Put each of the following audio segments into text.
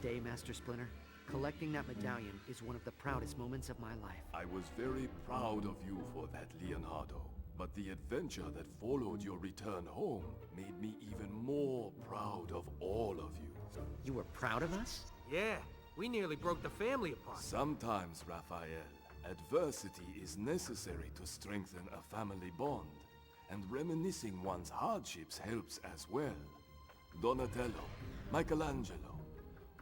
day, Master Splinter. Collecting that medallion is one of the proudest moments of my life. I was very proud of you for that, Leonardo. But the adventure that followed your return home made me even more proud of all of you. You were proud of us? Yeah, we nearly broke the family apart. Sometimes, Raphael, adversity is necessary to strengthen a family bond. And reminiscing one's hardships helps as well. Donatello, Michelangelo,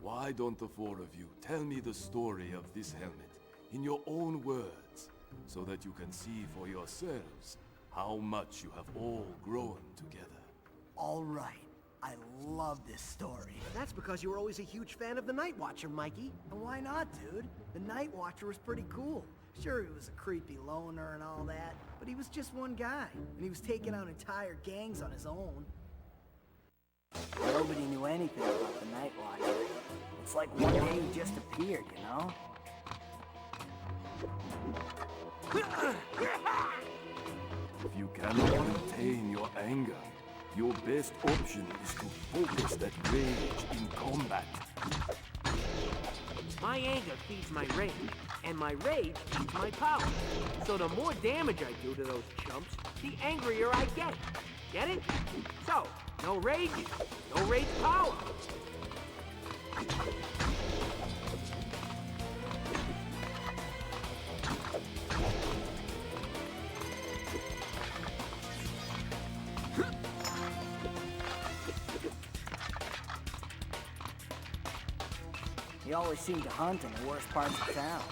why don't the four of you tell me the story of this helmet in your own words, so that you can see for yourselves how much you have all grown together? All right. I love this story. That's because you were always a huge fan of the Night Watcher, Mikey. And why not, dude? The Night Watcher was pretty cool. Sure, he was a creepy loner and all that, but he was just one guy, and he was taking out entire gangs on his own. Nobody knew anything about the Night Watcher. It's like one day he just appeared, you know? If you cannot contain your anger, your best option is to focus that rage in combat. My anger feeds my rage, and my rage feeds my power. So the more damage I do to those chumps, the angrier I get. Get it? So, no rage power. He always seemed to hunt in the worst parts of town.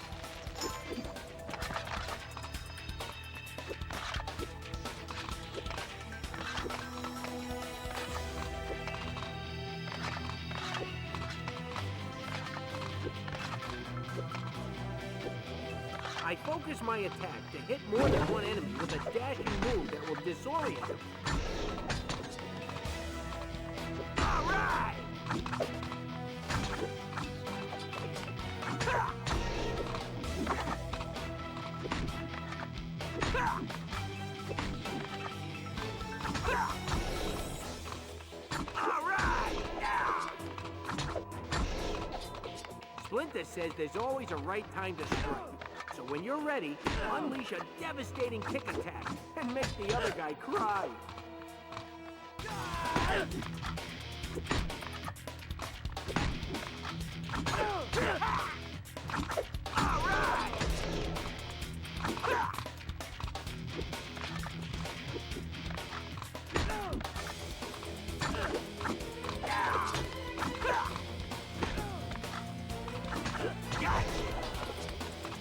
I focus my attack to hit more than one enemy with a dashing move that will disorient them. All right! Splinter says there's always a right time to strike. So when you're ready, unleash a devastating kick attack and make the other guy cry.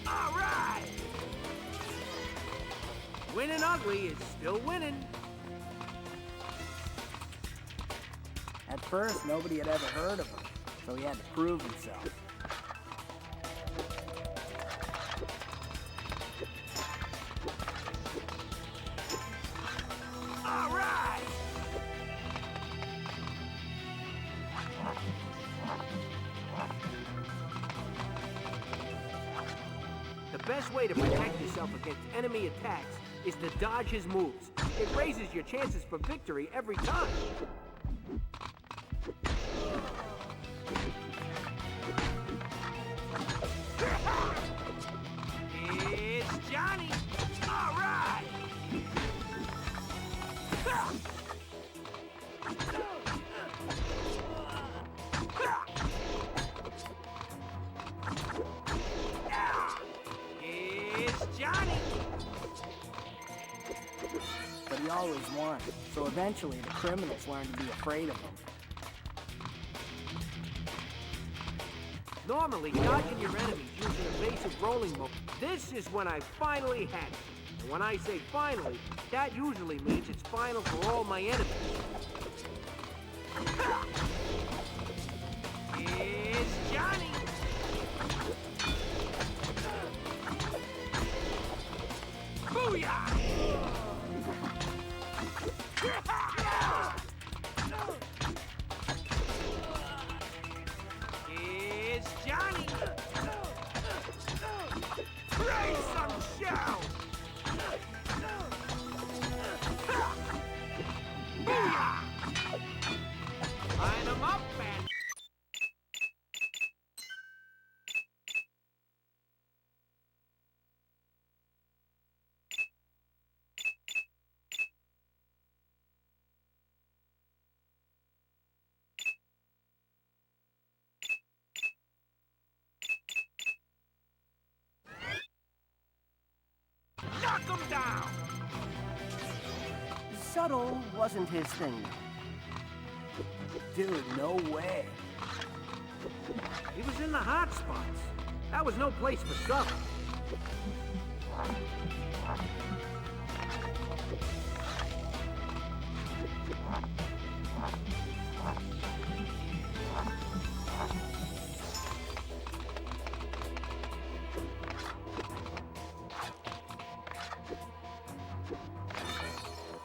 All right! Winning ugly is still winning. At first, nobody had ever heard of him, so he had to prove himself. All right! The best way to protect yourself against enemy attacks is to dodge his moves. It raises your chances for victory every time. It's Johnny! All right! It's Johnny! But he always won, so eventually the criminals learned to be afraid of him. Normally, dodging your enemies using evasive rolling mode. This is when I finally had it. And when I say finally, that usually means it's final for all my enemies. It's Johnny! Booyah! It's Johnny! Raise some shout! Booyah! Line 'em up and... Subtle wasn't his thing. Dude, no way. He was in the hot spots. That was no place for stuff.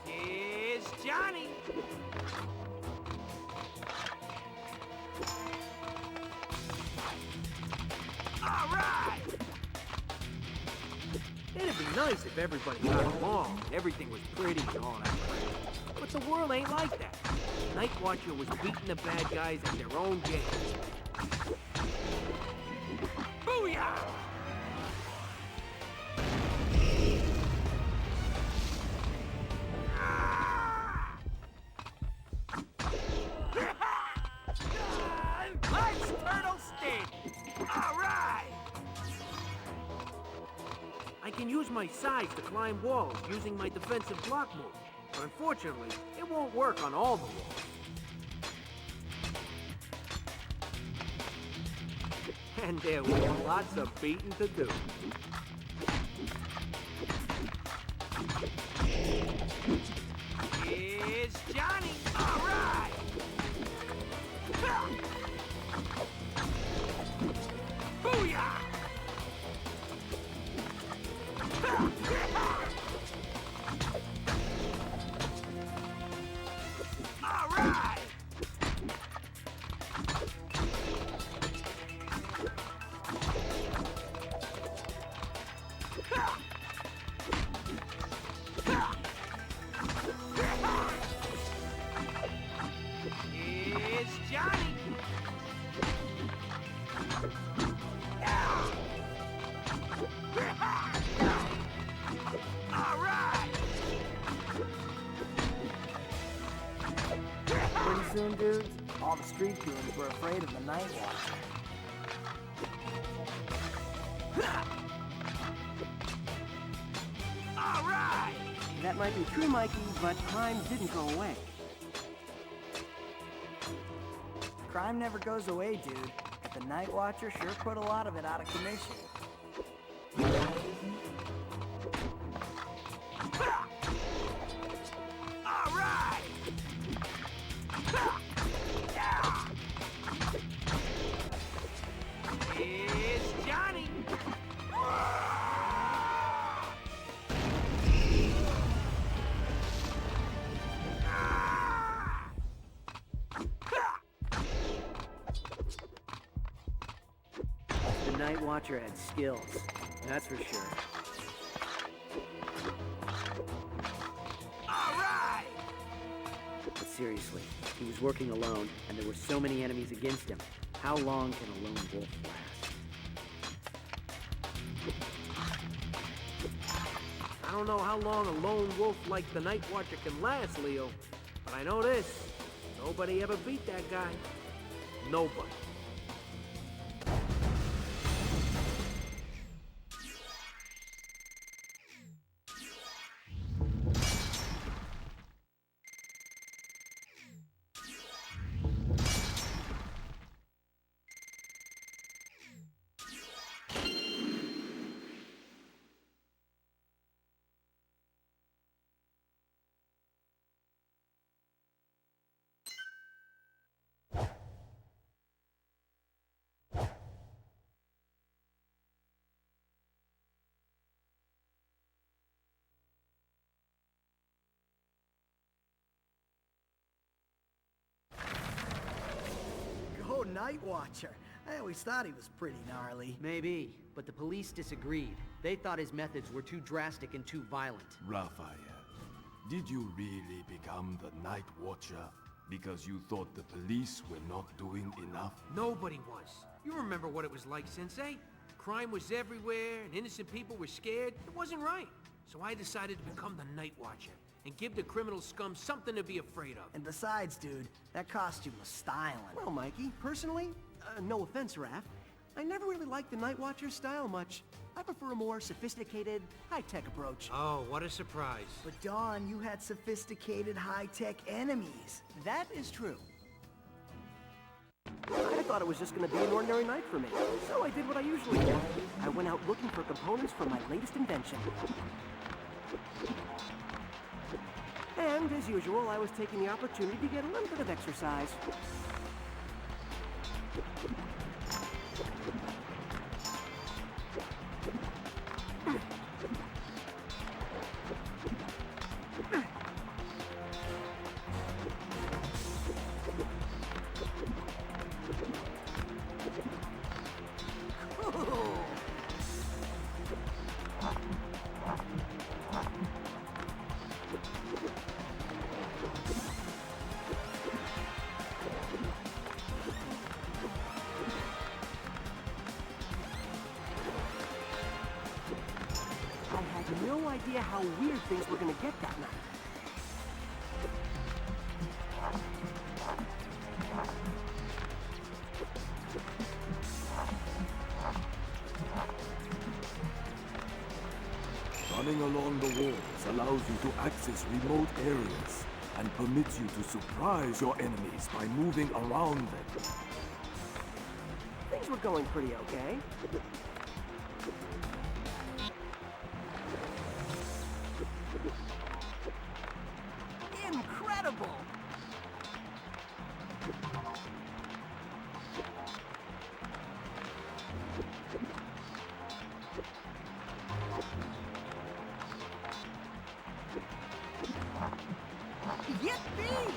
Here's Johnny. All right. It'd be nice if everybody got along, everything was pretty and all that. But the world ain't like that. Night Watcher was beating the bad guys at their own game. Booyah! Let's turtle stick! All right! I can use my size to climb walls using my defensive block move, but unfortunately, it won't work on all the walls. And there was lots of beating to do. Here's Johnny! All right! Booyah! All right! Here's Johnny! All right! Pretty soon, dudes, all the street goons were afraid of the Night Watcher. All right! That might be true, Mikey, but crime didn't go away. Crime never goes away, dude. But the Night Watcher sure put a lot of it out of commission. All right! Here's Johnny! The Night Watcher had skills, that's for sure. All right! But seriously, he was working alone, and there were so many enemies against him. How long can a lone wolf last? I don't know how long a lone wolf like the Night Watcher can last, Leo, but I know this. Nobody ever beat that guy. Nobody. Go Night Watcher. I always thought he was pretty gnarly. Maybe, but the police disagreed. They thought his methods were too drastic and too violent. Raphael, did you really become the Night Watcher because you thought the police were not doing enough? Nobody was. You remember what it was like, Sensei? Crime was everywhere, and innocent people were scared. It wasn't right. So I decided to become the Night Watcher and give the criminal scum something to be afraid of. And besides, dude, that costume was styling. Well, Mikey, personally, no offense, Raph, I never really liked the Night Watcher's style much. I prefer a more sophisticated, high-tech approach. Oh, what a surprise. But Don, you had sophisticated, high-tech enemies. That is true. I thought it was just going to be an ordinary night for me, so I did what I usually do. I went out looking for components for my latest invention. And, as usual, I was taking the opportunity to get a little bit of exercise. I had no idea how weird things were going to get that night. Running along the walls allows you to access remote areas and permits you to surprise your enemies by moving around them. Things were going pretty okay. Incredible! Yippee!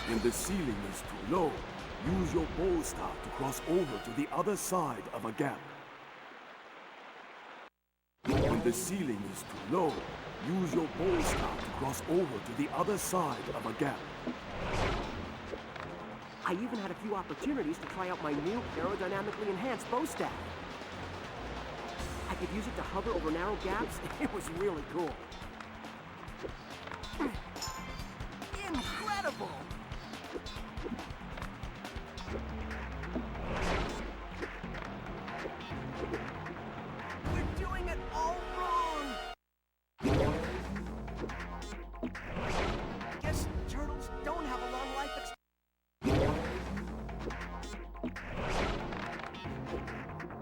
When the ceiling is too low, use your bow staff to cross over to the other side of a gap. When the ceiling is too low, use your bow staff to cross over to the other side of a gap. I even had a few opportunities to try out my new aerodynamically enhanced bow staff. I could use it to hover over narrow gaps. It was really cool. Incredible! We're doing it all wrong! Guess turtles don't have a long life expectancy.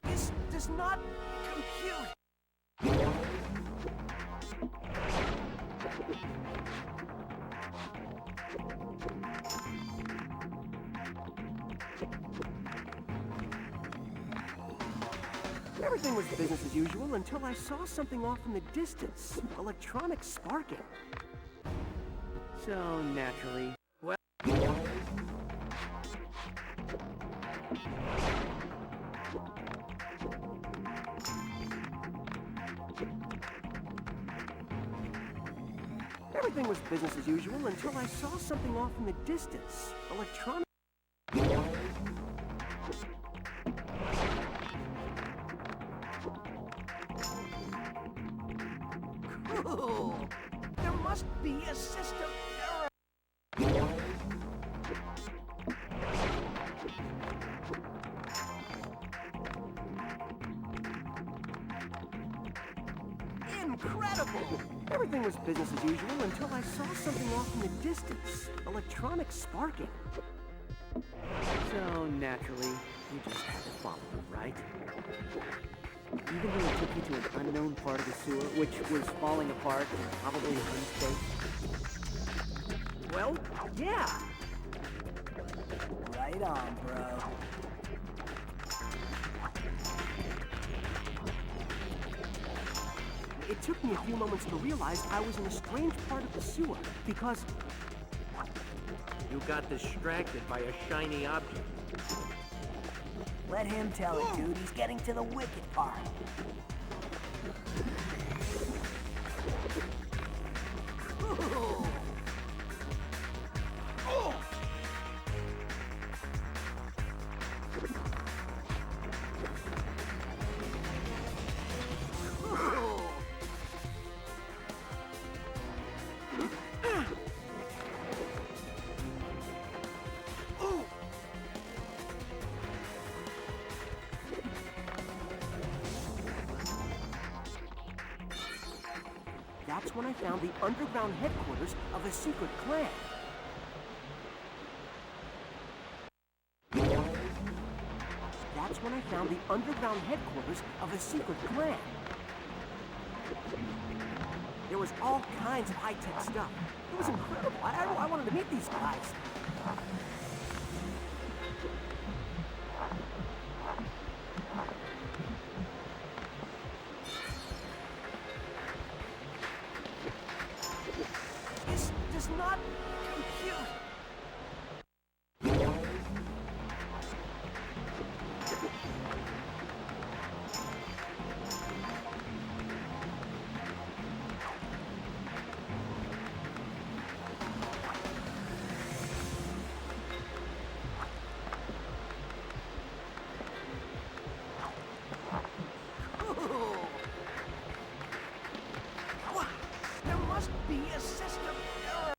This does not compute. Everything was business as usual until I saw something off in the distance. Electronics sparking. So, naturally, Everything was business as usual until I saw something off in the distance. Electronic. Cool. There must be a system error. Incredible! Everything was business as usual until I saw something off in the distance. Electronics sparking. so naturally, you just had to follow it, right? Even though it took you to an unknown part of the sewer, which was falling apart and probably unsafe. Well, yeah. Right on, bro. It took me a few moments to realize I was in a strange part of the sewer, because You got distracted by a shiny object. Let him tell it, dude. He's getting to the wicked part. That's when I found the underground headquarters of a secret clan. That's when I found the underground headquarters of a secret clan. There was all kinds of high-tech stuff. It was incredible. I wanted to meet these guys. This does not compute. What? There must be a system error.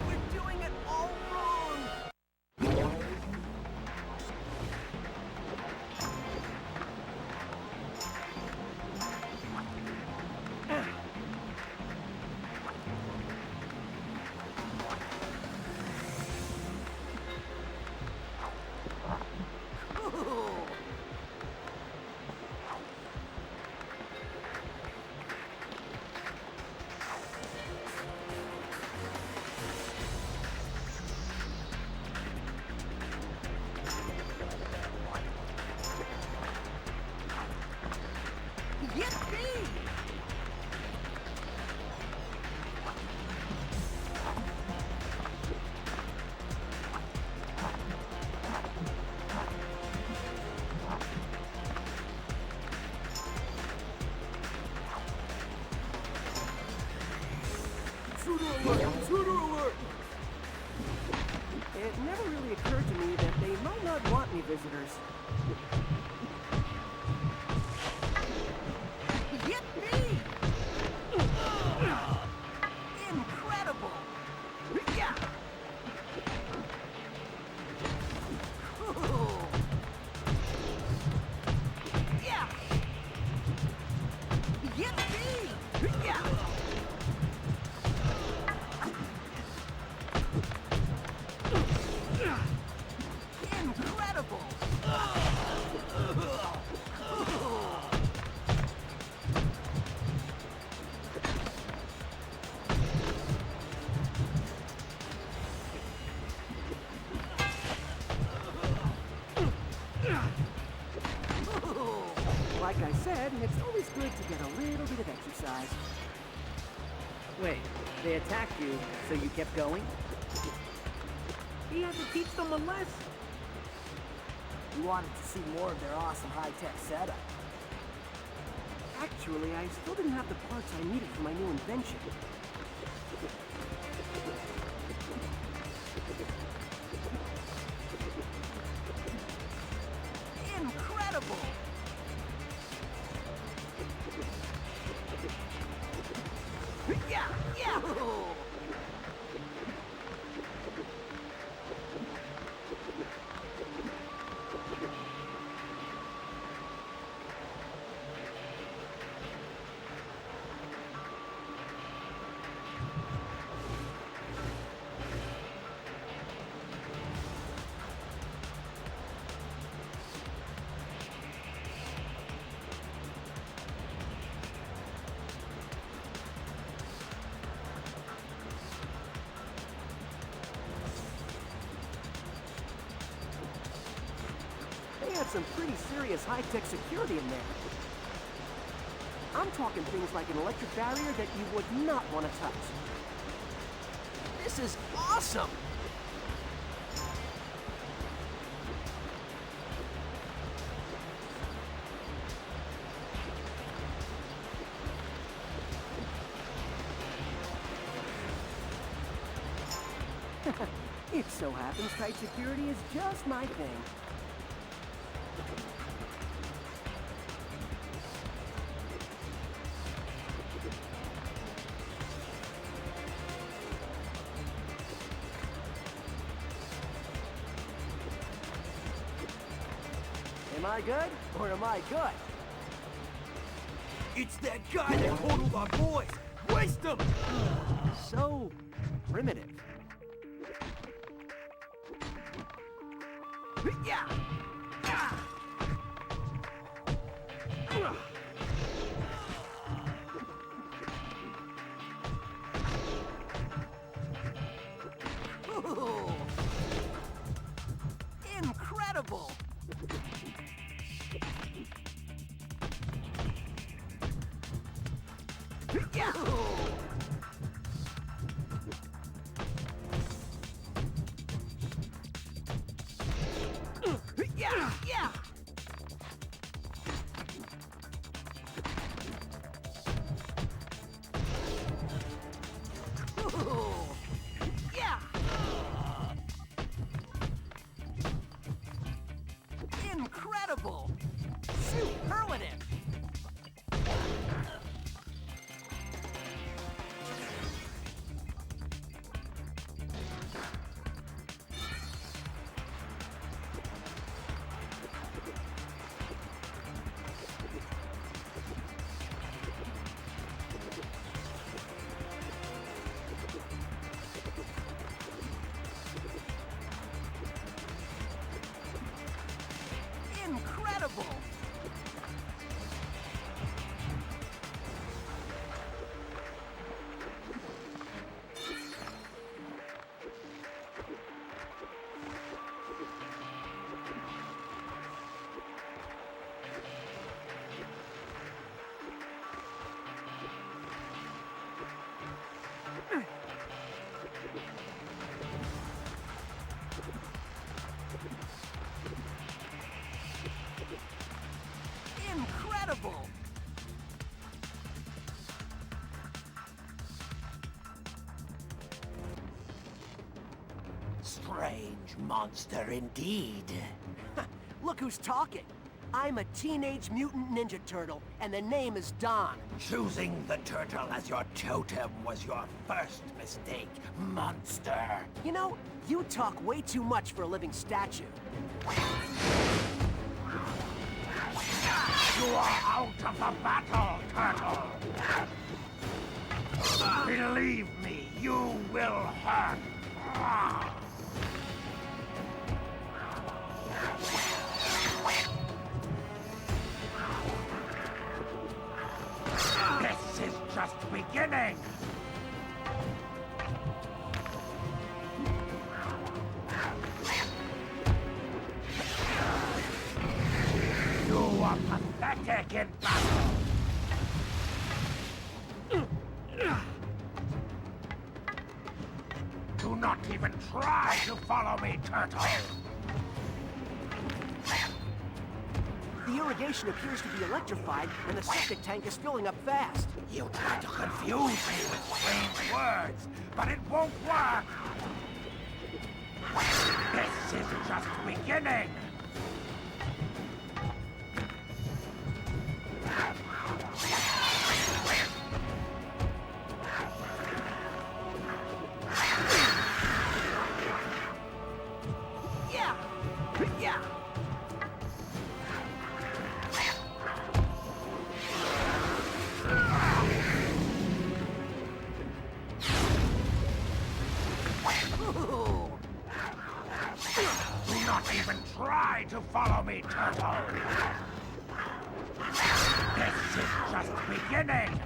We're doing it all wrong. Yippee! Intruder alert! Intruder alert! It never really occurred to me that they might not want any visitors. Yippee! Incredible! Yeah! Cool. Yeah! Yippee! Yeah! Incredible! Like I said, it's always good to get a little bit of exercise. Wait, they attacked you, so you kept going? He had to teach them a lesson. You wanted to see more of their awesome high-tech setup. Actually, I still didn't have the parts I needed for my new invention. Incredible! Yeah! Yeah! They had some pretty serious high-tech security in there. I'm talking things like an electric barrier that you would not want to touch. This is awesome! It so happens tight security is just my thing. Am I good, or am I good? It's that guy that totaled our boys! Waste him! So primitive. Yeah! Ooh. Incredible! Yeah! Yeah! Yeah! Ooh. Yeah! Incredible! Superlative! Incredible! Incredible! Strange monster indeed. Look who's talking. I'm a Teenage Mutant Ninja Turtle, and the name is Don. Choosing the turtle as your totem was your first mistake, monster. You know, you talk way too much for a living statue. You are out of the battle, turtle! Believe me, you will hurt. This is just beginning! You are pathetic in battle! Do not even try to follow me, turtle! The irrigation appears to be electrified, and the septic tank is filling up fast. You try to confuse me with strange words, but it won't work! This is just beginning! Yeah! Yeah! Ooh. Do not even try to follow me, turtle! This is just beginning!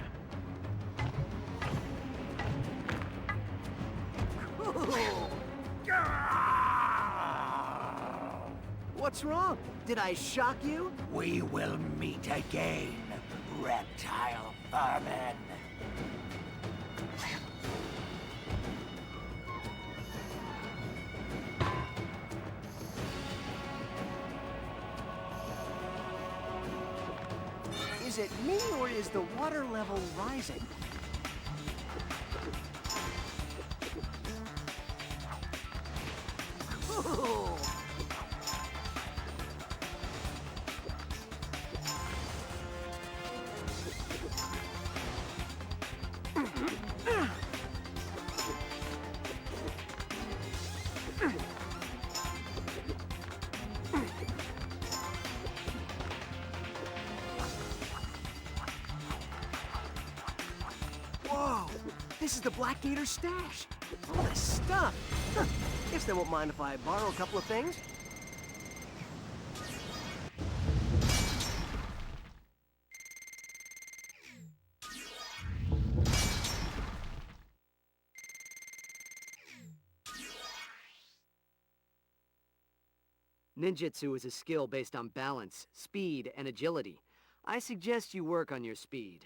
Ooh. What's wrong? Did I shock you? We will meet again, reptile vermin! Is it me, or is the water level rising? Whoa! This is the Black Gator stash. All this stuff. Huh. Guess they won't mind if I borrow a couple of things. Ninjutsu is a skill based on balance, speed, and agility. I suggest you work on your speed.